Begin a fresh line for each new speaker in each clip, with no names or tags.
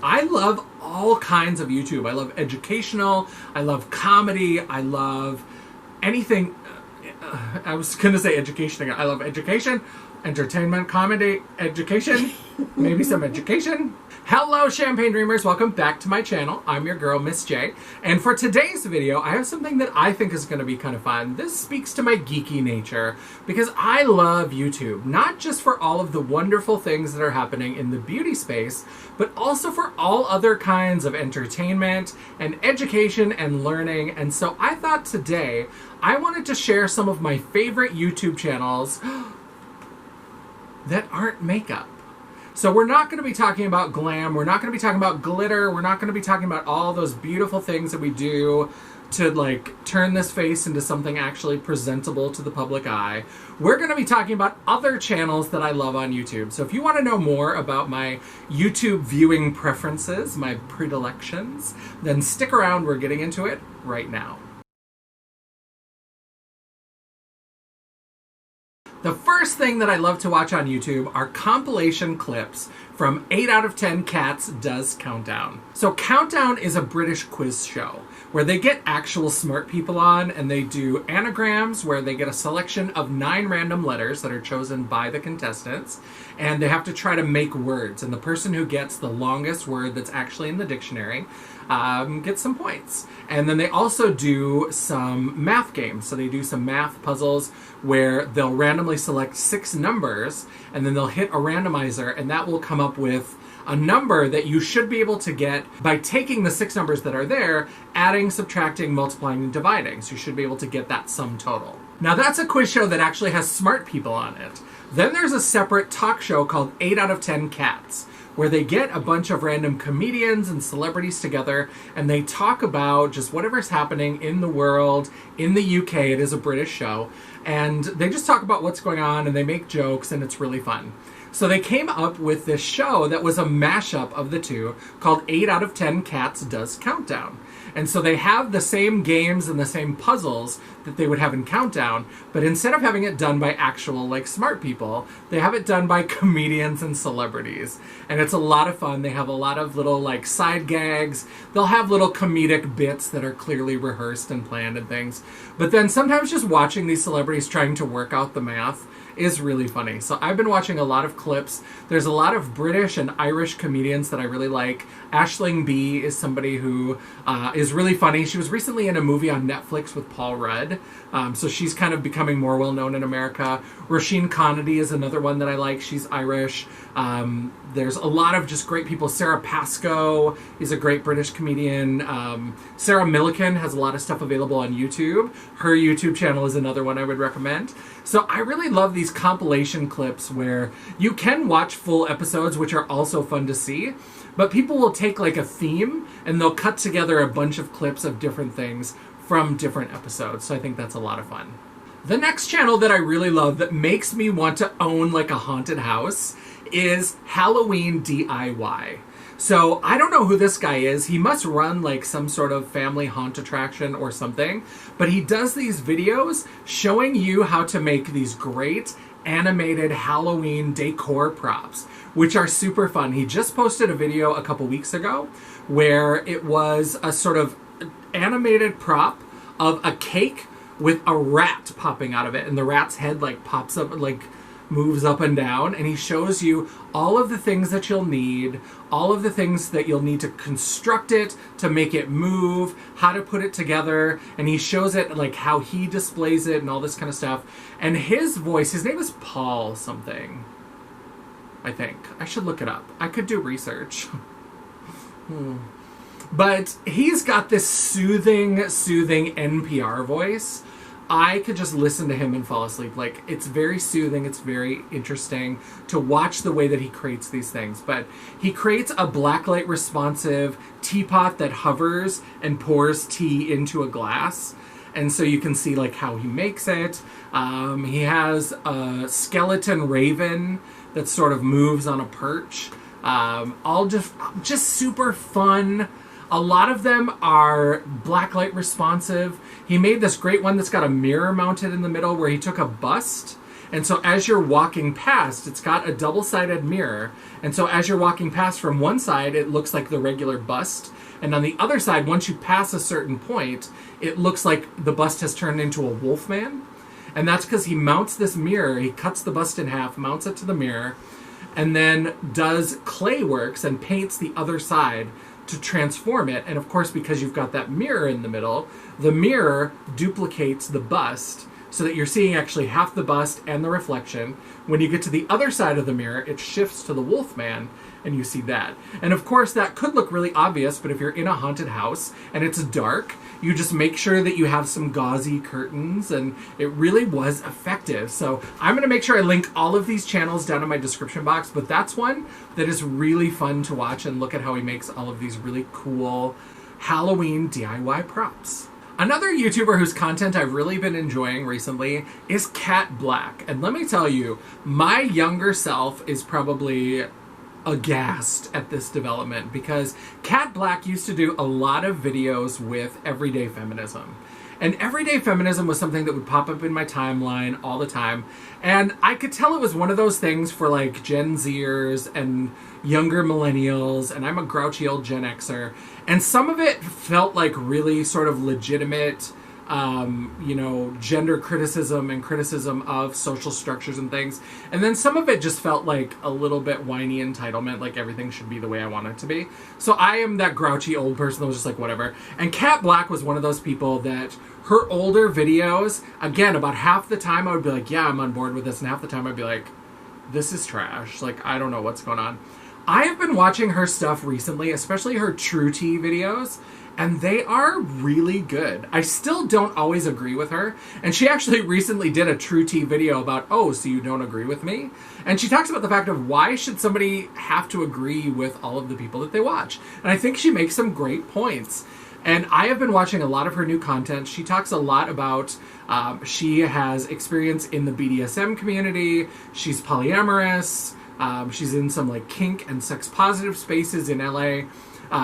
I love all kinds of YouTube. I love educational, I love comedy, I love anything. I was going to say education again. I love education, entertainment, comedy, education, maybe some education. Hello, Champagne Dreamers. Welcome back to my channel. I'm your girl, Miss J. And for today's video, I have something that I think is going to be kind of fun. This speaks to my geeky nature because I love YouTube, not just for all of the wonderful things that are happening in the beauty space, but also for all other kinds of entertainment and education and learning. And so I thought today I wanted to share some of my favorite YouTube channels that aren't makeup. So we're not going to be talking about glam, we're not going to be talking about glitter, we're not going to be talking about all those beautiful things that we do to like turn this face into something actually presentable to the public eye. We're going to be talking about other channels that I love on YouTube. So if you want to know more about my YouTube viewing preferences, my predilections, then stick around, we're getting into it right now. The first thing that I love to watch on YouTube are compilation clips from 8 out of 10 Cats Does Countdown. So Countdown is a British quiz show where they get actual smart people on and they do anagrams where they get a selection of 9 random letters that are chosen by the contestants and they have to try to make words, and the person who gets the longest word that's actually in the dictionary gets some points. And then they also do some math games. So they do some math puzzles where they'll randomly select 6 numbers and then they'll hit a randomizer and that will come up with a number that you should be able to get by taking the 6 numbers that are there, adding, subtracting, multiplying, and dividing. So you should be able to get that sum total. Now that's a quiz show that actually has smart people on it. Then there's a separate talk show called 8 out of 10 Cats, where they get a bunch of random comedians and celebrities together and they talk about just whatever's happening in the world, in the UK, it is a British show, and they just talk about what's going on and they make jokes and it's really fun. So they came up with this show that was a mashup of the two called 8 out of 10 Cats Does Countdown. And so they have the same games and the same puzzles that they would have in Countdown, but instead of having it done by actual, like, smart people, they have it done by comedians and celebrities. And it's a lot of fun. They have a lot of little, like, side gags. They'll have little comedic bits that are clearly rehearsed and planned and things. But then sometimes just watching these celebrities trying to work out the math is really funny. So I've been watching a lot of clips. There's a lot of British and Irish comedians that I really like. Aisling B is somebody who is really funny. She was recently in a movie on Netflix with Paul Rudd. So she's kind of becoming more well-known in America. Roisin Kennedy is another one that I like. She's Irish. There's a lot of just great people. Sarah Pascoe is a great British comedian. Sarah Millican has a lot of stuff available on YouTube. Her YouTube channel is another one I would recommend. So I really love these compilation clips where you can watch full episodes, which are also fun to see, but people will take like a theme and they'll cut together a bunch of clips of different things from different episodes. So I think that's a lot of fun. The next channel that I really love that makes me want to own like a haunted house is Halloween DIY. So I don't know who this guy is. He must run like some sort of family haunt attraction or something, but he does these videos showing you how to make these great animated Halloween decor props, which are super fun. He just posted a video a couple weeks ago where it was a sort of animated prop of a cake with a rat popping out of it, and the rat's head like pops up, like moves up and down, and he shows you all of the things that you'll need, all of the things that you'll need to construct it, to make it move, how to put it together, and he shows it like how he displays it and all this kind of stuff. And his voice, his name is Paul something, I think. I should look it up. I could do research. But he's got this soothing NPR voice. I could just listen to him and fall asleep. Like, it's very soothing. It's very interesting to watch the way that he creates these things. But he creates a blacklight responsive teapot that hovers and pours tea into a glass. And so you can see like how he makes it. He has a skeleton raven that sort of moves on a perch. All just super fun. A lot of them are blacklight responsive. He made this great one that's got a mirror mounted in the middle where he took a bust And so as you're walking past, it's got a double-sided mirror. And so as you're walking past, from one side, it looks like the regular bust. And on the other side, once you pass a certain point, it looks like the bust has turned into a wolf man. And that's because he mounts this mirror, he cuts the bust in half, mounts it to the mirror, and then does clay works and paints the other side to transform it. And of course, because you've got that mirror in the middle, the mirror duplicates the bust so that you're seeing actually half the bust and the reflection. When you get to the other side of the mirror, it shifts to the Wolfman, and you see that. And of course, that could look really obvious, but if you're in a haunted house and it's dark, you just make sure that you have some gauzy curtains, and it really was effective. So I'm going to make sure I link all of these channels down in my description box, but that's one that is really fun to watch, and look at how he makes all of these really cool Halloween DIY props. Another YouTuber whose content I've really been enjoying recently is Blaque. And let me tell you, my younger self is probably aghast at this development, because Blaque used to do a lot of videos with everyday feminism. And everyday feminism was something that would pop up in my timeline all the time. And I could tell it was one of those things for like Gen Zers and younger millennials, and I'm a grouchy old Gen Xer. And some of it felt like really sort of legitimate, gender criticism and criticism of social structures and things. And then some of it just felt like a little bit whiny entitlement, like everything should be the way I want it to be. So I am that grouchy old person that was just like, whatever. And Blaque was one of those people that her older videos, again, about half the time I would be like, yeah, I'm on board with this. And half the time I'd be like, this is trash. Like, I don't know what's going on. I have been watching her stuff recently, especially her True Tea videos, and they are really good. I still don't always agree with her. And she actually recently did a True Tea video about, oh, so you don't agree with me? And she talks about the fact of why should somebody have to agree with all of the people that they watch? And I think she makes some great points. And I have been watching a lot of her new content. She talks a lot about, she has experience in the BDSM community. She's polyamorous. She's in some like kink and sex positive spaces in LA.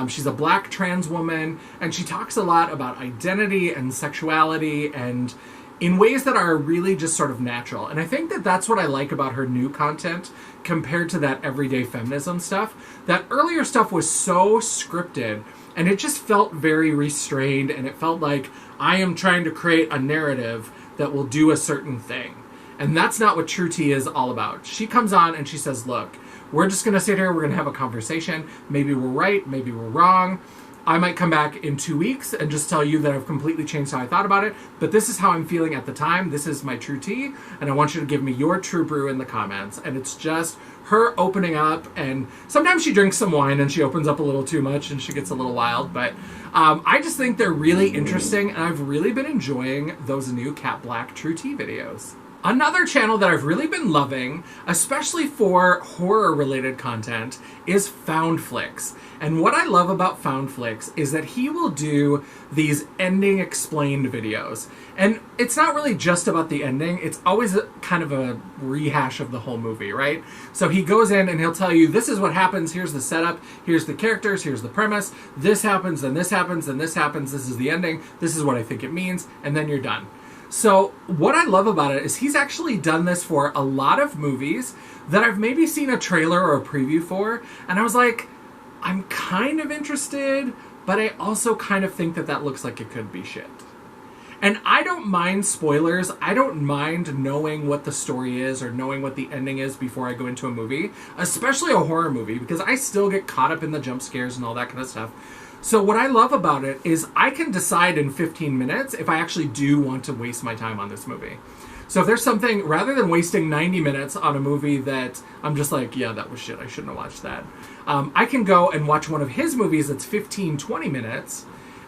She's a Black trans woman, and she talks a lot about identity and sexuality, and in ways that are really just sort of natural. And I think that that's what I like about her new content compared to that everyday feminism stuff. That earlier stuff was so scripted, and it just felt very restrained, and it felt like I am trying to create a narrative that will do a certain thing. And that's not what True Tea is all about. She comes on and she says, look, we're just going to sit here, we're going to have a conversation. Maybe we're right, maybe we're wrong. I might come back in 2 weeks and just tell you that I've completely changed how I thought about it, but this is how I'm feeling at the time. This is my True Tea, and I want you to give me your true brew in the comments. And it's just her opening up, and sometimes she drinks some wine and she opens up a little too much and she gets a little wild, but I just think they're really interesting, and I've really been enjoying those new Blaque True Tea videos. Another channel that I've really been loving, especially for horror-related content, is FoundFlix. And what I love about FoundFlix is that he will do these ending explained videos. And it's not really just about the ending, it's always kind of a rehash of the whole movie, right? So he goes in and he'll tell you, this is what happens, here's the setup, here's the characters, here's the premise, this happens, then this happens, then this happens, this is the ending, this is what I think it means, and then you're done. So what I love about it is he's actually done this for a lot of movies that I've maybe seen a trailer or a preview for, and I was like, I'm kind of interested, but I also kind of think that that looks like it could be shit. And I don't mind spoilers. I don't mind knowing what the story is or knowing what the ending is before I go into a movie, especially a horror movie, because I still get caught up in the jump scares and all that kind of stuff. So what I love about it is I can decide in 15 minutes if I actually do want to waste my time on this movie. So if there's something, rather than wasting 90 minutes on a movie that I'm just like, yeah, that was shit, I shouldn't have watched that, I can go and watch one of his movies that's 15, 20 minutes,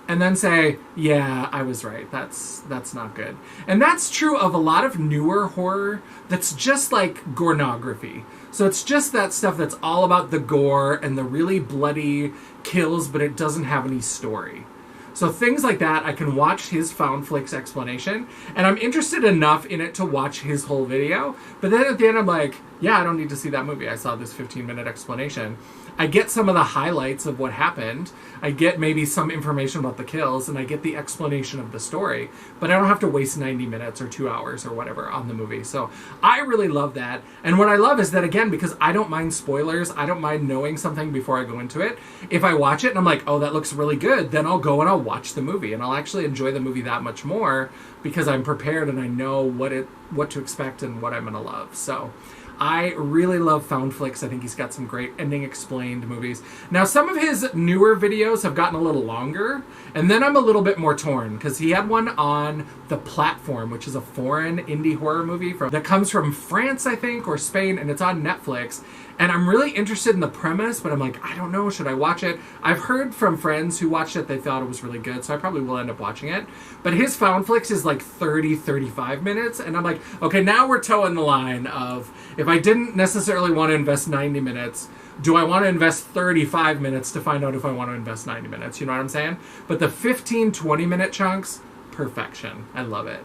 and then say, yeah, I was right, that's not good. And that's true of a lot of newer horror that's just like gornography. So it's just that stuff that's all about the gore and the really bloody kills, but it doesn't have any story. So things like that, I can watch his FoundFlix explanation, and I'm interested enough in it to watch his whole video, but then at the end I'm like, yeah, I don't need to see that movie. I saw this 15-minute explanation. I get some of the highlights of what happened. I get maybe some information about the kills, and I get the explanation of the story. But I don't have to waste 90 minutes or 2 hours or whatever on the movie. So I really love that. And what I love is that, again, because I don't mind spoilers, I don't mind knowing something before I go into it. If I watch it and I'm like, oh, that looks really good, then I'll go and I'll watch the movie. And I'll actually enjoy the movie that much more because I'm prepared and I know what to expect and what I'm going to love. So I really love FoundFlix. I think he's got some great ending explained movies. Now, some of his newer videos have gotten a little longer, and then I'm a little bit more torn, because he had one on The Platform, which is a foreign indie horror movie that comes from France, I think, or Spain, and it's on Netflix. And I'm really interested in the premise, but I'm like, I don't know, should I watch it? I've heard from friends who watched it, they thought it was really good, so I probably will end up watching it. But his FoundFlix is like 30, 35 minutes, and I'm like, okay, now we're towing the line of, if I didn't necessarily want to invest 90 minutes, do I want to invest 35 minutes to find out if I want to invest 90 minutes? You know what I'm saying? But the 15, 20-minute chunks, perfection. I love it.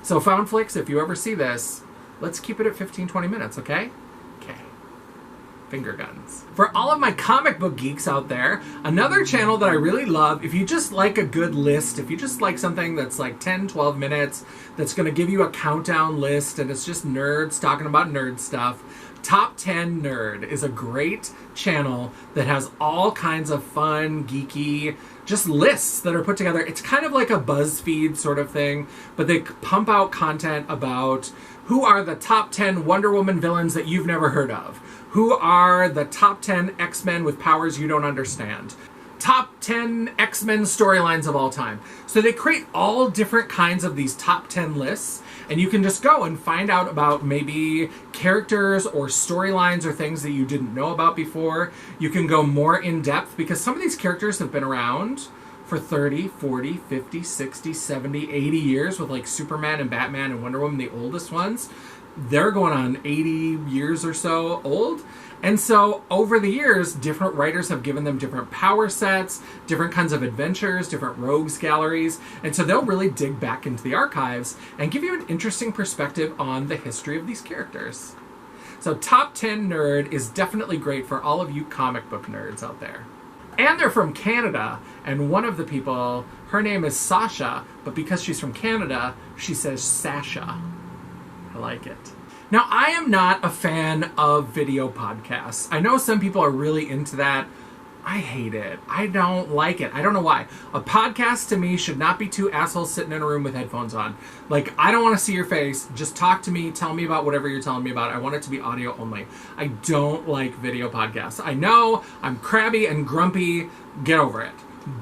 So FoundFlix, if you ever see this, let's keep it at 15, 20 minutes, okay? Okay. Finger guns. For all of my comic book geeks out there, another channel that I really love, if you just like a good list, if you just like something that's like 10, 12 minutes, that's going to give you a countdown list, and it's just nerds talking about nerd stuff, Top 10 Nerd is a great channel that has all kinds of fun, geeky, just lists that are put together. It's kind of like a BuzzFeed sort of thing, but they pump out content about who are the top 10 Wonder Woman villains that you've never heard of, who are the top 10 X-Men with powers you don't understand, top 10 X-Men storylines of all time. So they create all different kinds of these top 10 lists, and you can just go and find out about maybe characters or storylines or things that you didn't know about before. You can go more in depth because some of these characters have been around for 30, 40, 50, 60, 70, 80 years, with like Superman and Batman and Wonder Woman, the oldest ones. They're going on 80 years or so old. And so over the years, different writers have given them different power sets, different kinds of adventures, different rogues galleries. And so they'll really dig back into the archives and give you an interesting perspective on the history of these characters. So Top 10 Nerd is definitely great for all of you comic book nerds out there. And they're from Canada. And one of the people, her name is Sasha, but because she's from Canada, she says Sasha. I like it. Now, I am not a fan of video podcasts. I know some people are really into that. I hate it. I don't like it. I don't know why. A podcast to me should not be two assholes sitting in a room with headphones on. Like, I don't want to see your face. Just talk to me. Tell me about whatever you're telling me about. I want it to be audio only. I don't like video podcasts. I know I'm crabby and grumpy. Get over it.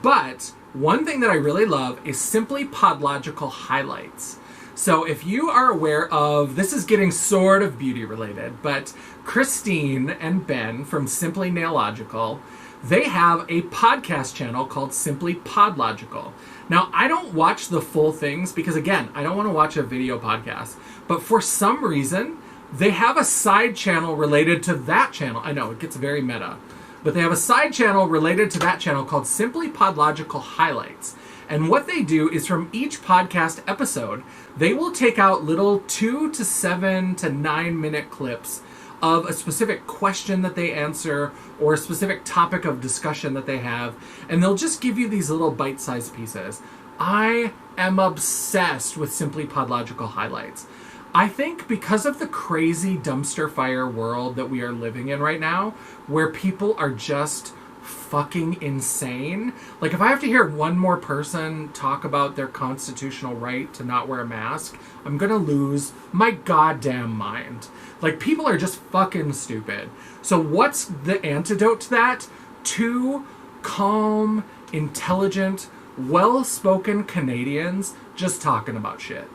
But one thing that I really love is Simply Podlogical Highlights. So if you are aware of, this is getting sort of beauty related, but Christine and Ben from Simply Nailogical, they have a podcast channel called Simply Podlogical. Now, I don't watch the full things because, again, I don't want to watch a video podcast. But for some reason, they have a side channel related to that channel. I know, it gets very meta. But they have a side channel related to that channel called Simply Podlogical Highlights. And what they do is from each podcast episode, they will take out little 2 to 7 to 9 minute clips of a specific question that they answer or a specific topic of discussion that they have, and they'll just give you these little bite-sized pieces. I am obsessed with Simply Podlogical Highlights. I think because of the crazy dumpster fire world that we are living in right now, where people are just fucking insane. Like, if I have to hear one more person talk about their constitutional right to not wear a mask, I'm gonna lose my goddamn mind. Like, people are just fucking stupid. So what's the antidote to that? 2 calm, intelligent, well-spoken Canadians just talking about shit.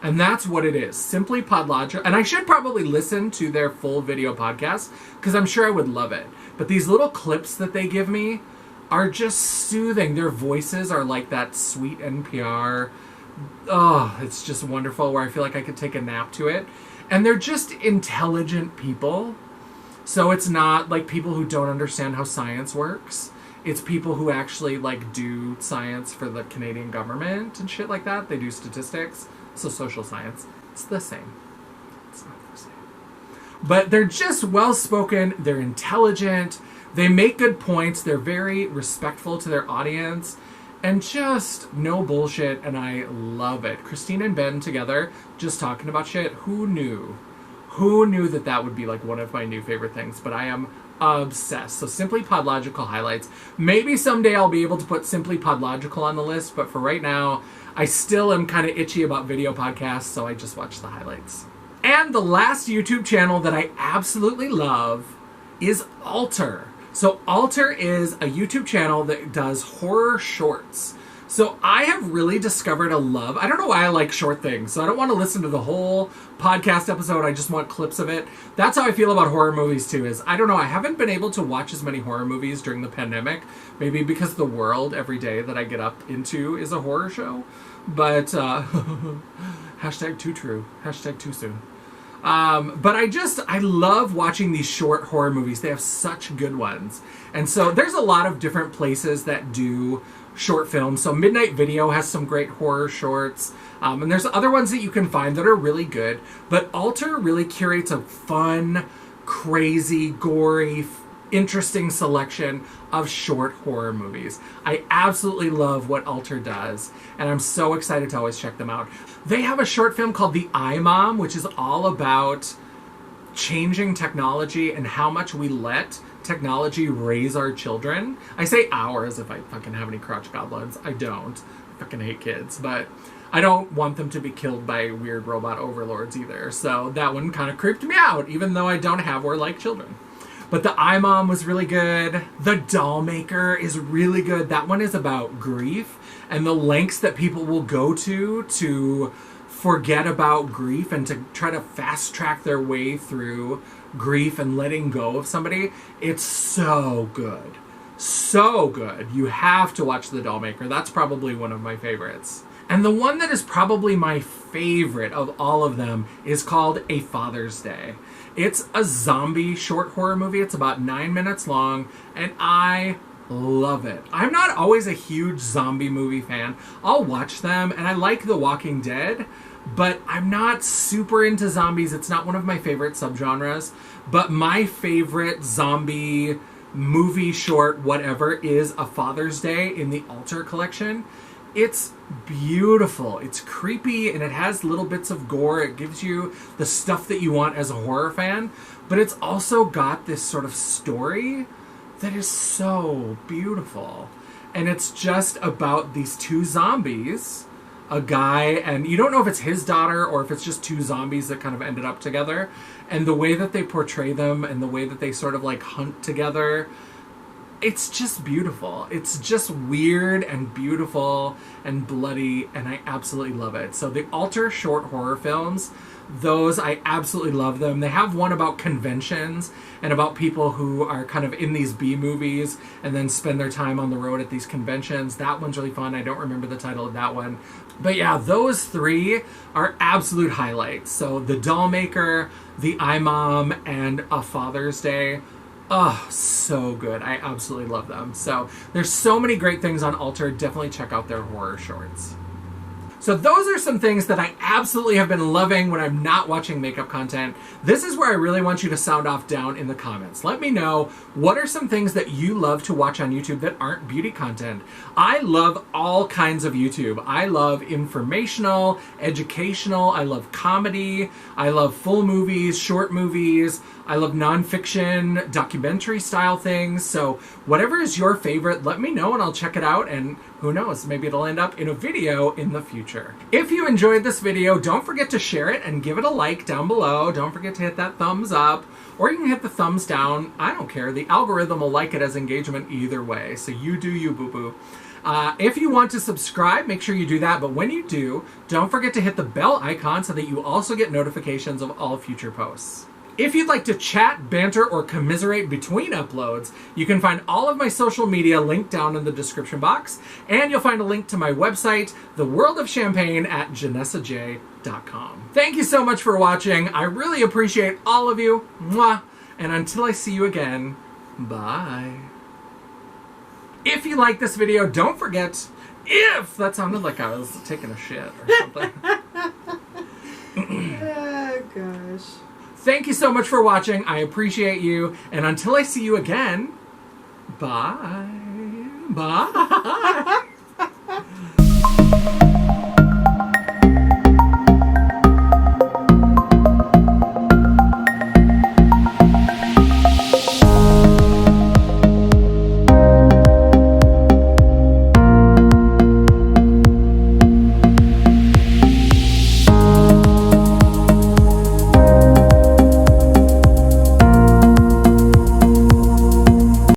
And that's what it is. Simply Podlogical. And I should probably listen to their full video podcast because I'm sure I would love it. But these little clips that they give me are just soothing. Their voices are like that sweet NPR. Oh, it's just wonderful, where I feel like I could take a nap to it. And they're just intelligent people. So it's not like people who don't understand how science works. It's people who actually like do science for the Canadian government and shit like that. They do statistics. So social science. It's the same. It's not the same. But they're just well-spoken. They're intelligent. They make good points. They're very respectful to their audience. And just no bullshit, and I love it. Christine and Ben together, just talking about shit. Who knew? Who knew that that would be like one of my new favorite things? But I am obsessed. So Simply Podlogical highlights. Maybe someday I'll be able to put Simply Podlogical on the list, but for right now, I still am kind of itchy about video podcasts, so I just watch the highlights. And the last YouTube channel that I absolutely love is Alter. So Alter is a YouTube channel that does horror shorts. So I have really discovered a love. I don't know why I like short things. So I don't want to listen to the whole podcast episode. I just want clips of it. That's how I feel about horror movies too, is I don't know. I haven't been able to watch as many horror movies during the pandemic. Maybe because the world every day that I get up into is a horror show. But hashtag too true. Hashtag too soon. But I love watching these short horror movies. They have such good ones. And so there's a lot of different places that do short films. So Midnight Video has some great horror shorts. And there's other ones that you can find that are really good. But Alter really curates a fun, crazy, gory, interesting selection of short horror movies. I absolutely love what Alter does, and I'm so excited to always check them out. They have a short film called The iMom, which is all about changing technology and how much we let technology raise our children. I say our as if I fucking have any crotch goblins. I don't. I fucking hate kids, but I don't want them to be killed by weird robot overlords either. So that one kind of creeped me out, even though I don't have or like children. But The iMom was really good. The Doll Maker is really good. That one is about grief and the lengths that people will go to forget about grief and to try to fast track their way through grief and letting go of somebody. It's so good. So good. You have to watch The Doll Maker. That's probably one of my favorites. And the one that is probably my favorite of all of them is called A Father's Day. It's a zombie short horror movie. It's about 9 minutes long, and I love it. I'm not always a huge zombie movie fan. I'll watch them, and I like The Walking Dead, but I'm not super into zombies. It's not one of my favorite subgenres, but my favorite zombie movie short whatever is A Father's Day in the Alter collection. It's beautiful. It's creepy, and it has little bits of gore. It gives you the stuff that you want as a horror fan, but it's also got this sort of story that is so beautiful. And it's just about these two zombies, a guy, and you don't know if it's his daughter or if it's just two zombies that kind of ended up together, and the way that they portray them and the way that they sort of like hunt together. It's just beautiful. It's just weird and beautiful and bloody, and I absolutely love it. So the Alter short horror films, those, I absolutely love them. They have one about conventions and about people who are kind of in these B movies and then spend their time on the road at these conventions. That one's really fun. I don't remember the title of that one. But yeah, those three are absolute highlights. So The Doll Maker, The iMom, and A Father's Day. Oh, so good. I absolutely love them. So there's so many great things on Alter. Definitely check out their horror shorts. So those are some things that I absolutely have been loving when I'm not watching makeup content. This is where I really want you to sound off down in the comments. Let me know, what are some things that you love to watch on YouTube that aren't beauty content? I love all kinds of YouTube. I love informational, educational, I love comedy, I love full movies, short movies, I love nonfiction, documentary style things. So whatever is your favorite, let me know and I'll check it out, and who knows, maybe it'll end up in a video in the future. If you enjoyed this video, don't forget to share it and give it a like down below. Don't forget to hit that thumbs up, or you can hit the thumbs down. I don't care. The algorithm will like it as engagement either way. So you do you, boo-boo. If you want to subscribe, make sure you do that. But when you do, don't forget to hit the bell icon so that you also get notifications of all future posts. If you'd like to chat, banter, or commiserate between uploads, you can find all of my social media linked down in the description box, and you'll find a link to my website, The World of Champagne, at janessaj.com. Thank you so much for watching. I really appreciate all of you. Mwah! And until I see you again, bye. If you like this video, don't forget, if that sounded like I was taking a shit or something.
Oh, gosh.
Thank you so much for watching. I appreciate you. And until I see you again, Bye. Bye.